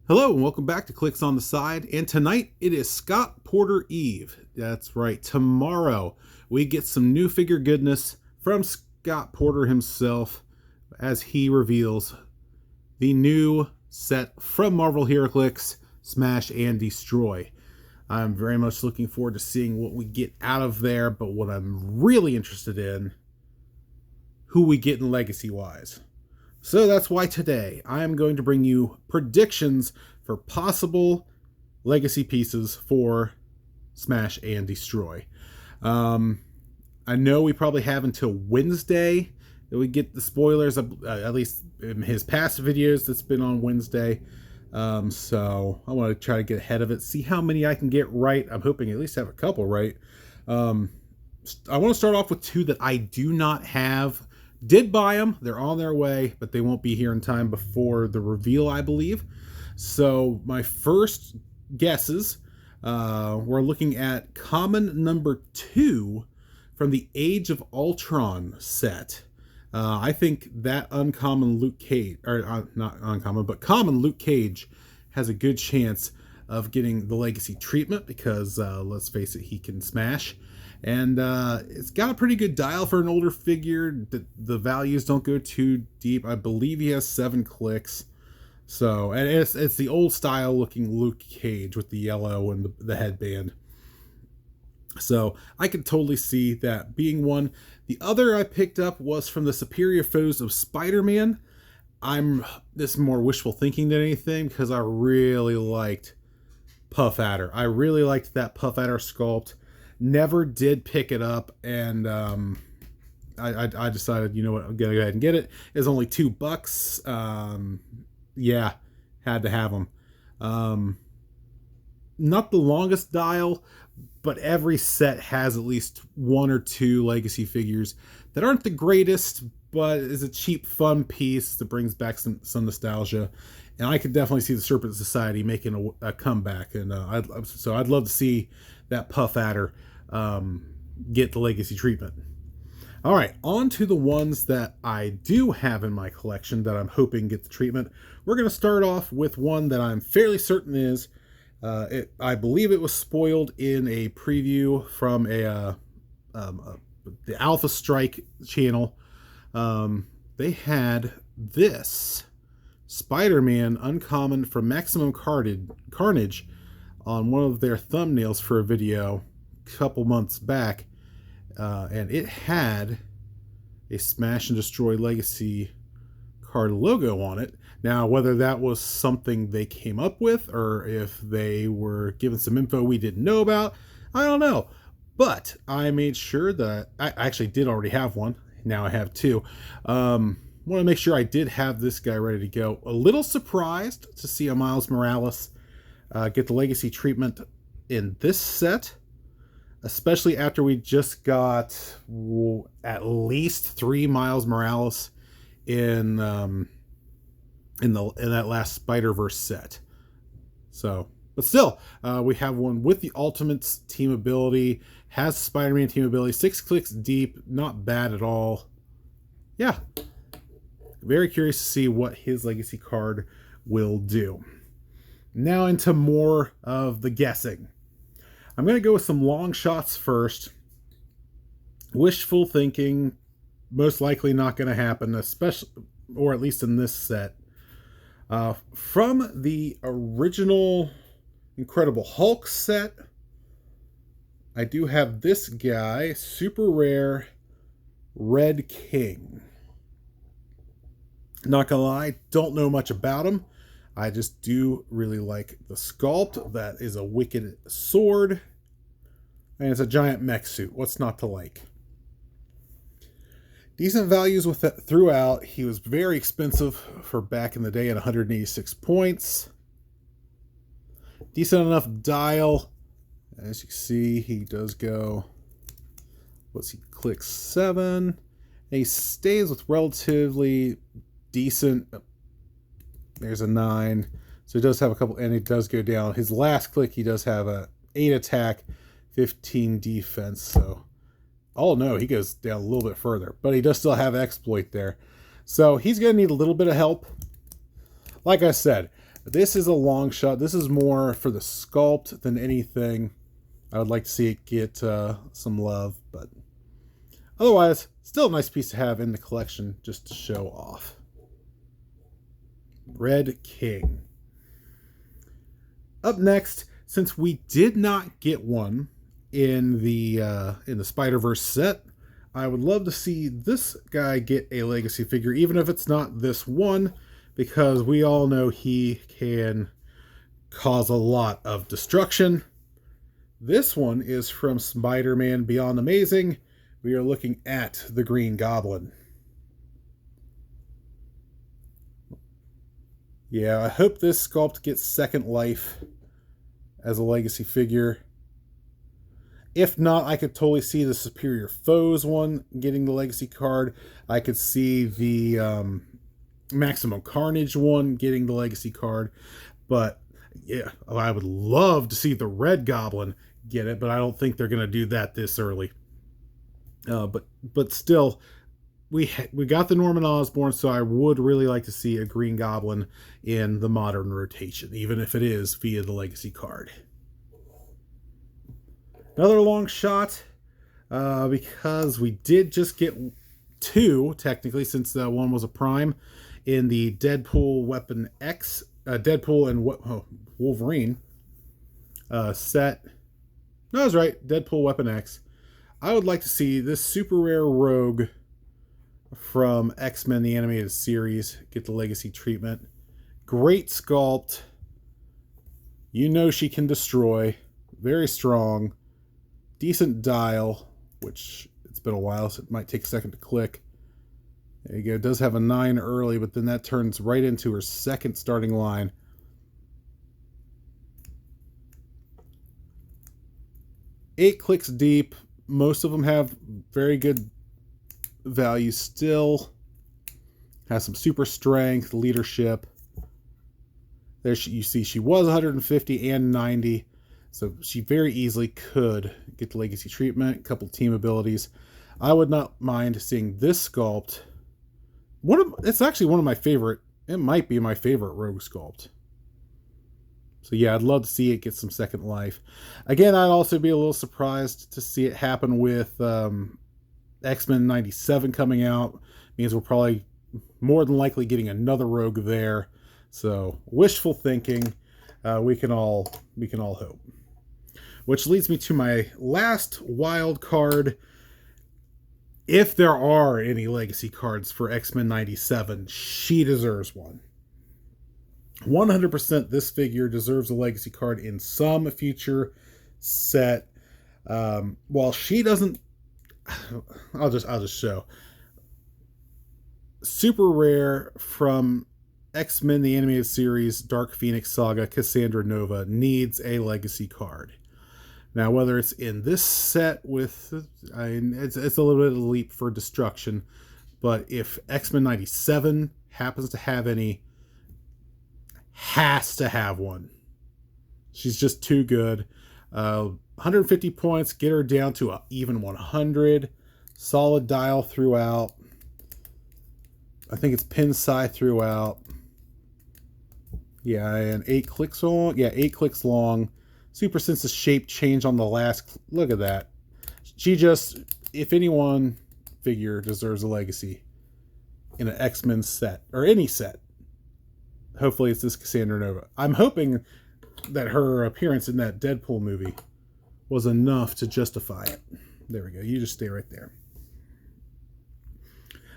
Hello and welcome back to Clicks on the Side. And tonight it is Scott Porter Eve. That's right. Tomorrow we get some new figure goodness from Scott Porter himself as he reveals the new set from Marvel Heroclix, Smash and Destroy. I'm very much looking forward to seeing what we get out of there, but what I'm really interested in, who we get in legacy-wise. So that's why today I am going to bring you predictions for possible legacy pieces for Smash and Destroy. I know we probably have until Wednesday that we get the spoilers, at least in his past videos that's been on Wednesday. So I want to try to get ahead of it, see how many I can get right. I'm hoping at least have a couple right. I want to start off with two that I do not have. Did buy them. They're on their way, but they won't be here in time before the reveal, I believe. So my first guesses, we're looking at common number 2 from the Age of Ultron set. I think that uncommon Luke Cage, or not uncommon, but common Luke Cage has a good chance of getting the legacy treatment because, let's face it, he can smash. And it's got a pretty good dial for an older figure. The values don't go too deep. I believe he has 7 clicks. So, and it's the old style looking Luke Cage with the yellow and the headband. So I could totally see that being one. The other I picked up was from the Superior Foes of Spider-Man. This is more wishful thinking than anything because I really liked Puff Adder. I really liked that Puff Adder sculpt. Never did pick it up, and I decided, you know what, I'm gonna go ahead and get it. It's only $2. Yeah, had to have them. Not the longest dial, but every set has at least 1 or 2 legacy figures that aren't the greatest, but is a cheap, fun piece that brings back some nostalgia. And I could definitely see the Serpent Society making a comeback, and I'd love to see that Puff Adder get the legacy treatment. All right, on to the ones that I do have in my collection that I'm hoping get the treatment. We're going to start off with one that I'm fairly certain is. I believe it was spoiled in a preview from the Alpha Strike channel. They had this Spider-Man uncommon from Maximum Carnage on one of their thumbnails for a video a couple months back, and it had a Smash and Destroy Legacy card logo on it. Now, whether that was something they came up with or if they were given some info we didn't know about, I don't know. But I made sure that I actually did already have one. Now I have 2. Want to make sure I did have this guy ready to go. A little surprised to see a Miles Morales get the legacy treatment in this set, especially after we just got at least 3 Miles Morales in that last Spider-Verse set. So, but still, we have one with the Ultimates team ability, has Spider-Man team ability, 6 clicks deep, not bad at all. Yeah, very curious to see what his legacy card will do. Now into more of the guessing. I'm going to go with some long shots first. Wishful thinking, most likely not going to happen, especially, or at least in this set. From the original Incredible Hulk set, I do have this guy, super rare Red King. Not gonna lie, don't know much about him. I just do really like the sculpt. That is a wicked sword, and it's a giant mech suit. What's not to like? Decent values with it throughout. He was very expensive for back in the day at 186 points. Decent enough dial. As you can see, he does go, he clicks 7. And he stays with relatively decent. There's a 9. So he does have a couple, and he does go down. His last click, he does have a 8 attack, 15 defense. So, oh no, he goes down a little bit further, but he does still have exploit there. So he's going to need a little bit of help. Like I said, This is a long shot. This is more for the sculpt than anything. I would like to see it get some love, but otherwise, still a nice piece to have in the collection just to show off. Red King. Up next, since we did not get one in the Spider-Verse set, I would love to see this guy get a legacy figure, even if it's not this one, because we all know he can cause a lot of destruction. This one is from Spider-Man Beyond Amazing. We are looking at the Green Goblin. Yeah, I hope this sculpt gets second life as a legacy figure. If not, I could totally see the Superior Foes one getting the legacy card. I could see the Maximum Carnage one getting the legacy card. But yeah, I would love to see the Red Goblin get it, but I don't think they're going to do that this early. But still, we got the Norman Osborn, so I would really like to see a Green Goblin in the modern rotation, even if it is via the legacy card. Another long shot, because we did just get two, technically, since one was a prime, in the Deadpool Weapon X, Deadpool and Wolverine set. No, I was right, Deadpool Weapon X. I would like to see this super rare rogue from X-Men the Animated Series get the legacy treatment. Great sculpt. You know she can destroy. Very strong. Decent dial, which it's been a while, so it might take a second to click. There you go. It does have a 9 early, but then that turns right into her second starting line. Eight clicks deep. Most of them have very good value still. Has some super strength, leadership. There you see she was 150 and 90. So she very easily could get the legacy treatment, a couple team abilities. I would not mind seeing this sculpt. It's actually one of my favorite. It might be my favorite rogue sculpt. So yeah, I'd love to see it get some second life. Again, I'd also be a little surprised to see it happen with X-Men 97 coming out. Means we're probably more than likely getting another rogue there. So wishful thinking. We can all hope. Which leads me to my last wild card. If there are any legacy cards for X-Men 97, she deserves one. 100% this figure deserves a legacy card in some future set. While she doesn't, I'll just show. Super rare from X-Men the Animated Series Dark Phoenix Saga, Cassandra Nova needs a legacy card. Now, whether it's in this set with, it's a little bit of a leap for destruction, but if X-Men 97 happens to have any, has to have one. She's just too good. 150 points, get her down to even 100. Solid dial throughout. I think it's pin psi throughout. Yeah, and 8 clicks long. Yeah, 8 clicks long. Super Sense's shape change on the last. Look at that. She just, if anyone figure deserves a legacy in an X-Men set, or any set, hopefully it's this Cassandra Nova. I'm hoping that her appearance in that Deadpool movie was enough to justify it. There we go. You just stay right there.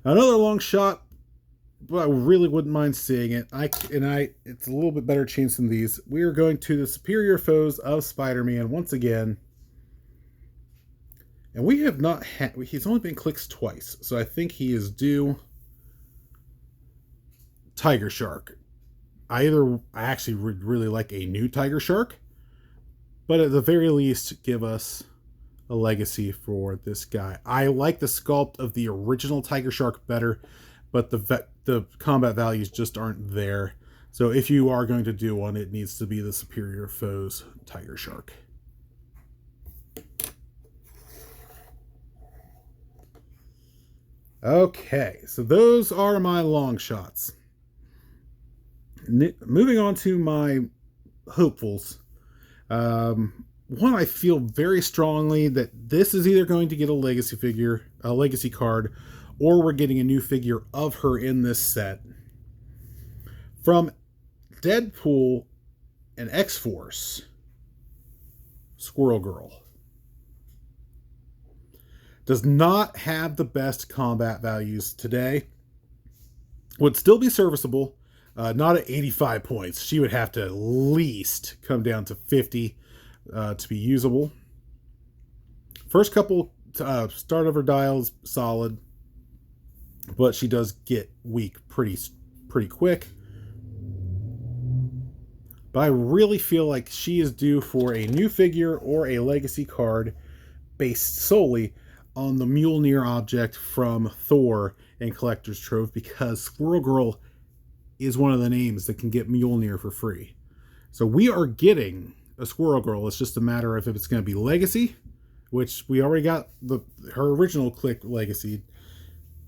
Another long shot, but I really wouldn't mind seeing it. It's a little bit better chance than these. We are going to the Superior Foes of Spider-Man once again. And we have not had, he's only been clicks twice. So I think he is due Tiger Shark. I actually would really like a new Tiger Shark. But at the very least, give us a legacy for this guy. I like the sculpt of the original Tiger Shark better, but the combat values just aren't there. So if you are going to do one, it needs to be the Superior Foes Tiger Shark. Okay, so those are my long shots. Moving on to my hopefuls. One, I feel very strongly that this is either going to get a legacy figure, a legacy card, or we're getting a new figure of her in this set. From Deadpool and X-Force, Squirrel Girl. Does not have the best combat values today. Would still be serviceable. Not at 85 points. She would have to at least come down to 50 to be usable. First couple start over dials, solid. But she does get weak pretty quick. But I really feel like she is due for a new figure or a legacy card based solely on the Mjolnir object from Thor and Collector's Trove, because Squirrel Girl is one of the names that can get Mjolnir for free. So we are getting a Squirrel Girl. It's just a matter of if it's going to be legacy, which we already got her original Click legacy,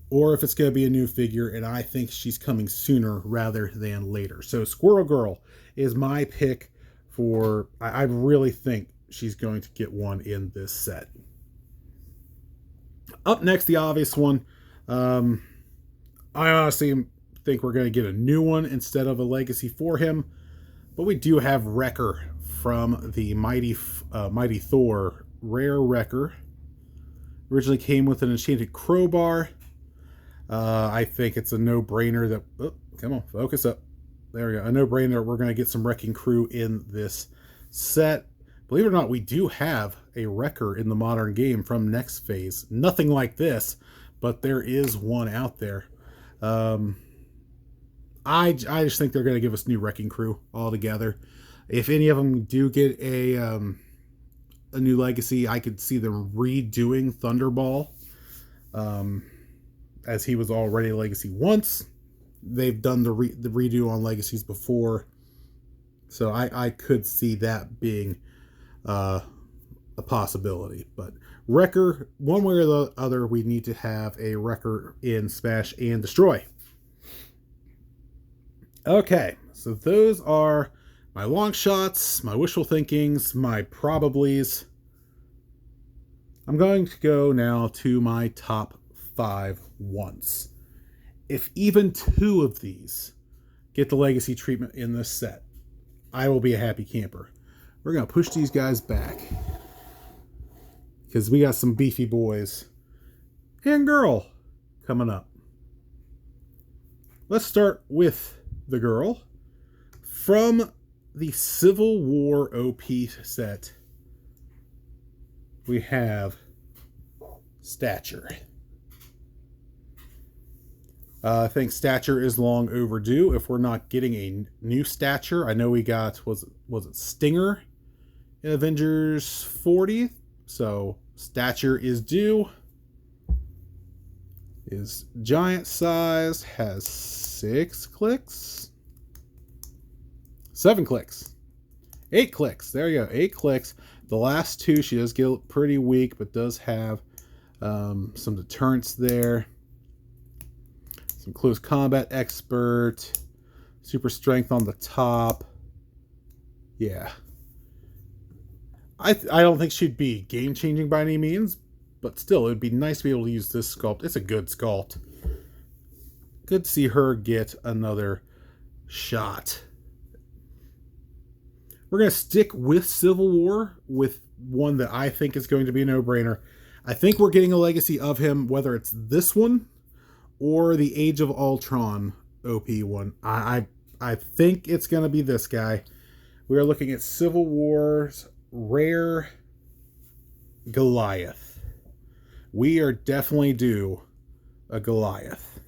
or if it's going to be a new figure, and I think she's coming sooner rather than later. So Squirrel Girl is my pick for... I really think she's going to get one in this set. Up next, the obvious one. I honestly think we're going to get a new one instead of a legacy for him. But we do have Wrecker from the Mighty Thor Rare Wrecker. Originally came with an enchanted crowbar. I think it's a no-brainer that... Oh, come on, focus up. There we go. A no-brainer. We're going to get some Wrecking Crew in this set. Believe it or not, we do have a Wrecker in the modern game from Next Phase. Nothing like this, but there is one out there. I just think they're going to give us new Wrecking Crew altogether. If any of them do get a new legacy, I could see them redoing Thunderball, as he was already a legacy once. They've done the redo on legacies before, so I could see that being a possibility. But Wrecker, one way or the other, we need to have a Wrecker in Smash and Destriy. Okay, so those are my long shots, my wishful thinkings, my probablys. I'm going to go now to my top 5 once. If even 2 of these get the legacy treatment in this set, I will be a happy camper. We're going to push these guys back, because we got some beefy boys and girl coming up. Let's start with the girl. From the Civil War OP set, we have Stature. I think Stature is long overdue if we're not getting a new Stature. I know we got, was it Stinger in Avengers 40? So Stature is due. Is giant size, has 6 clicks, 7 clicks, 8 clicks. There you go, 8 clicks. The last 2, she does get pretty weak, but does have some deterrence there. Some close combat expert, super strength on the top. Yeah. I don't think she'd be game changing by any means, but still, it would be nice to be able to use this sculpt. It's a good sculpt. Good to see her get another shot. We're going to stick with Civil War, with one that I think is going to be a no-brainer. I think we're getting a legacy of him, whether it's this one or the Age of Ultron OP one. I think it's going to be this guy. We are looking at Civil War's Rare Goliath. We are definitely due a Goliath.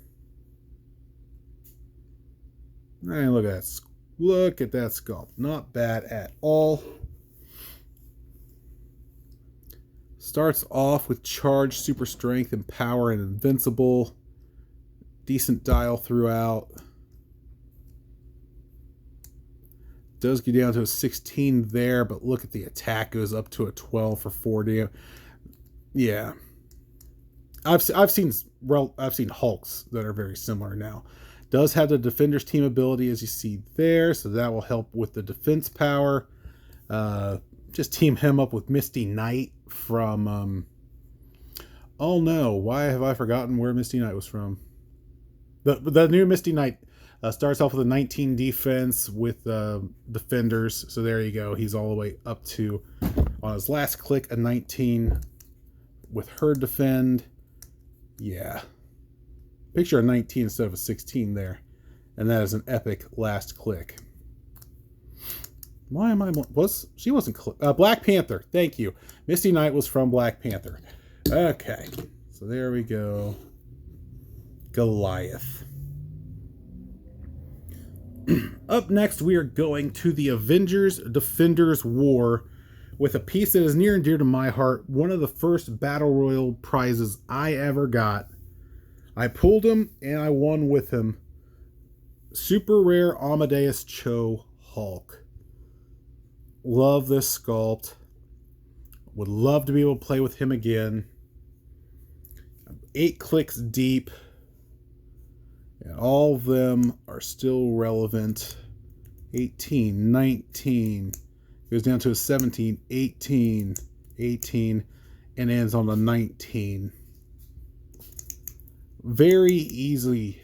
And look at that. Look at that sculpt. Not bad at all. Starts off with charge, super strength, and power, and invincible. Decent dial throughout. Does get down to a 16 there, but look at the attack, goes up to a 12 for 40. Yeah. I've seen Hulks that are very similar now. Does have the Defender's Team ability, as you see there, so that will help with the defense power. Just team him up with Misty Knight from... oh no, why have I forgotten where Misty Knight was from? The new Misty Knight starts off with a 19 defense with defenders. So there you go. He's all the way up to, on his last click, a 19 with her defend. Yeah. Picture a 19 instead of a 16 there. And that is an epic last click. Why am I... She wasn't... Black Panther. Thank you. Misty Knight was from Black Panther. Okay. So there we go. Goliath. Up next, we are going to the Avengers Defenders War with a piece that is near and dear to my heart. One of the first Battle Royal prizes I ever got. I pulled him and I won with him. Super rare Amadeus Cho Hulk. Love this sculpt. Would love to be able to play with him again. 8 clicks deep. And all of them are still relevant. 18, 19. Goes down to a 17, 18, 18, and ends on a 19. Very easily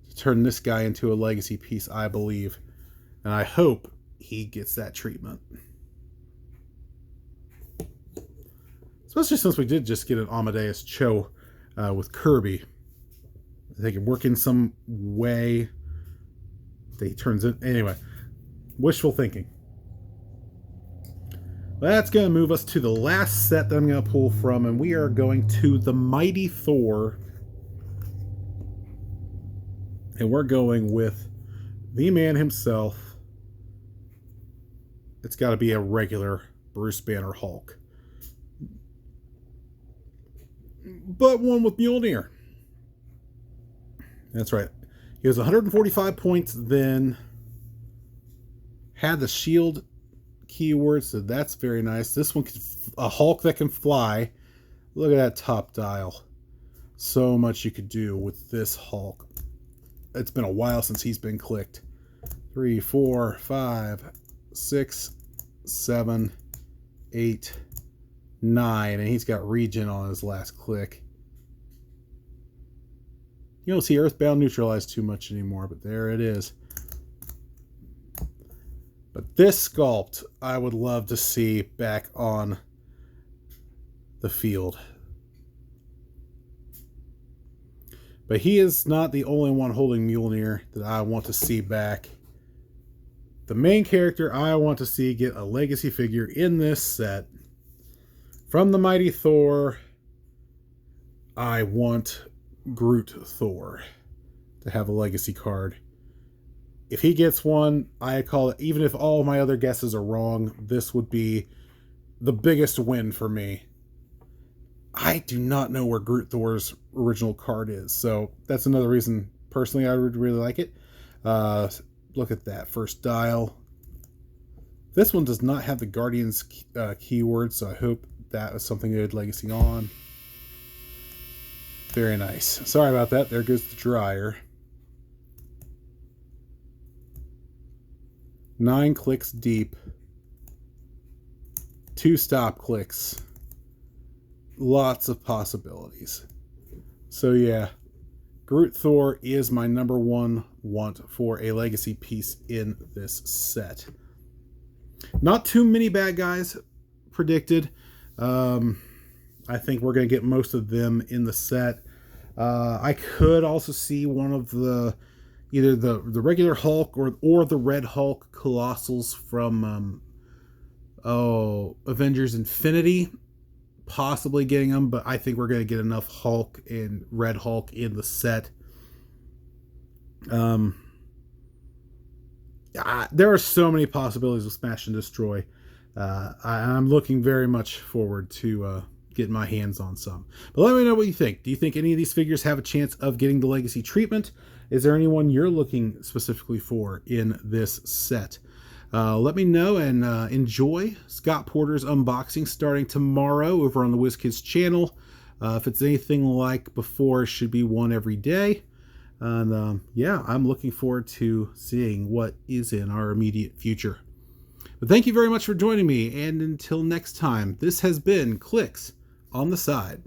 to turn this guy into a legacy piece, I believe. And I hope he gets that treatment. Especially since we did just get an Amadeus Cho with Kirby. They can work in some way that he turns in. Anyway, wishful thinking. That's going to move us to the last set that I'm going to pull from, and we are going to the Mighty Thor. And we're going with the man himself. It's got to be a regular Bruce Banner Hulk. But one with Mjolnir. That's right. He was 145 points then. Had the shield keyword, so that's very nice. This one, a Hulk that can fly. Look at that top dial. So much you could do with this Hulk. It's been a while since he's been clicked. 3, 4, 5, 6, 7, 8, 9. And he's got regen on his last click. You don't see Earthbound neutralized too much anymore, but there it is. But this sculpt, I would love to see back on the field. But he is not the only one holding Mjolnir that I want to see back. The main character I want to see get a legacy figure in this set. From the Mighty Thor, I want Groot Thor to have a legacy card. If he gets one, I call it, even if all my other guesses are wrong, this would be the biggest win for me. I do not know where Groot Thor's original card is, so that's another reason personally I would really like it. Look at that first dial. This one does not have the Guardians keyword, so I hope that is something they would legacy on. Very nice. Sorry about that. There goes the dryer. 9 clicks deep. 2 stop clicks. Lots of possibilities. So yeah, Groot Thor is my number one want for a legacy piece in this set. Not too many bad guys predicted. I think we're going to get most of them in the set. I could also see one of the either the regular Hulk or the Red Hulk Colossals from Avengers Infinity, possibly getting them, but I think we're going to get enough Hulk and Red Hulk in the set. There are so many possibilities with Smash and Destriy. I'm looking very much forward to getting my hands on some. But let me know what you think. Do you think any of these figures have a chance of getting the legacy treatment? Is there anyone you're looking specifically for in this set? Let me know and enjoy Scott Porter's unboxing starting tomorrow over on the WizKids channel. If it's anything like before, it should be one every day. And yeah, I'm looking forward to seeing what is in our immediate future. But thank you very much for joining me, and until next time, this has been Clicks on the Side.